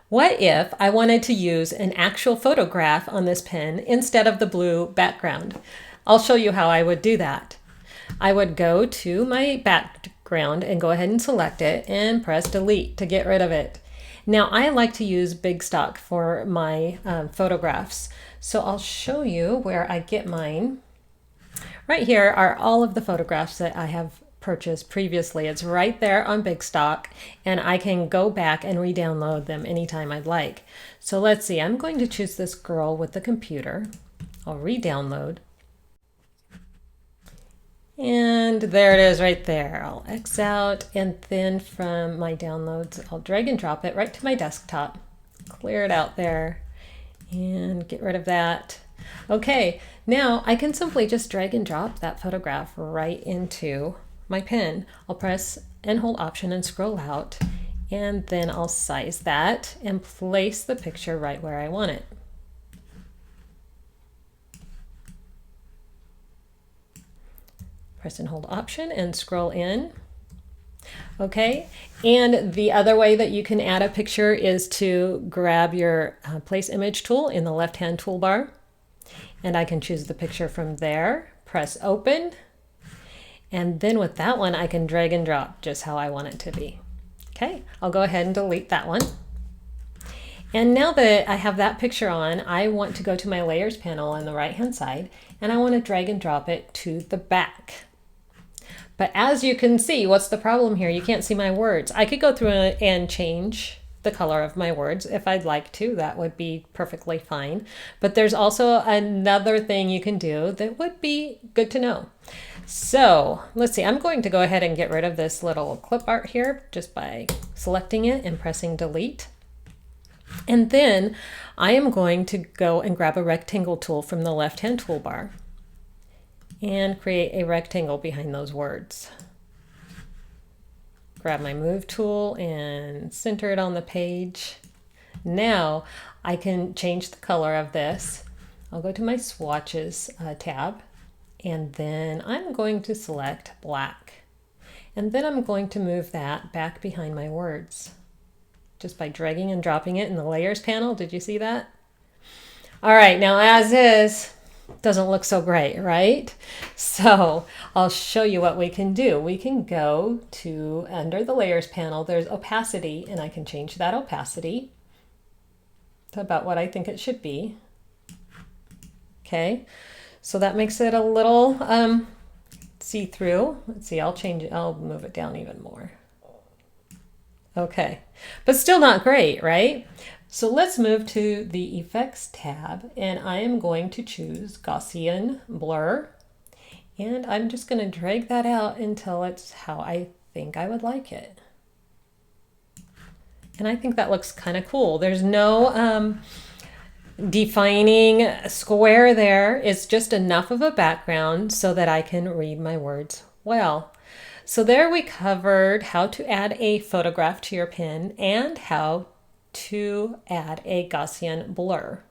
What if I wanted to use an actual photograph on this pen instead of the blue background? I'll show you how I would do that. I would go to my background and go ahead and select it and press delete to get rid of it. Now I like to use Big Stock for my photographs. So I'll show you where I get mine. Right here are all of the photographs that I have purchased previously. It's right there on Big Stock, and I can go back and re-download them anytime I'd like. So let's see, I'm going to choose this girl with the computer. I'll re-download. And there it is right there. I'll X out, and then from my downloads, I'll drag and drop it right to my desktop. Clear it out there and get rid of that. Okay, now I can simply just drag and drop that photograph right into my pen. I'll press and hold Option and scroll out, and then I'll size that and place the picture right where I want it. Press and hold Option and scroll in. Okay, and the other way that you can add a picture is to grab your Place Image tool in the left-hand toolbar, and I can choose the picture from there, press Open, and then with that one I can drag and drop just how I want it to be. Okay, I'll go ahead and delete that one. And now that I have that picture on, I want to go to my Layers panel on the right-hand side, and I want to drag and drop it to the back. But as you can see, what's the problem here? You can't see my words. I could go through and change the color of my words if I'd like to. That would be perfectly fine. But there's also another thing you can do that would be good to know. So let's see, I'm going to go ahead and get rid of this little clip art here just by selecting it and pressing delete. And then I am going to go and grab a rectangle tool from the left-hand toolbar and create a rectangle behind those words. Grab my move tool and center it on the page. Now I can change the color of this. I'll go to my swatches tab, and then I'm going to select black. And then I'm going to move that back behind my words just by dragging and dropping it in the Layers panel. Did you see that? All right, now as is, doesn't look so great, right? So I'll show you what we can do. We can go to under the Layers panel, there's opacity, and I can change that opacity to about what I think it should be. Okay, so that makes it a little see-through. Let's see, I'll change it, I'll move it down even more. Okay, but still not great, right? So let's move to the Effects tab, and I am going to choose Gaussian Blur, and I'm just going to drag that out until it's how I think I would like it. And I think that looks kind of cool. There's no defining square there. It's just enough of a background so that I can read my words well. So there we covered how to add a photograph to your pen and how to add a Gaussian blur.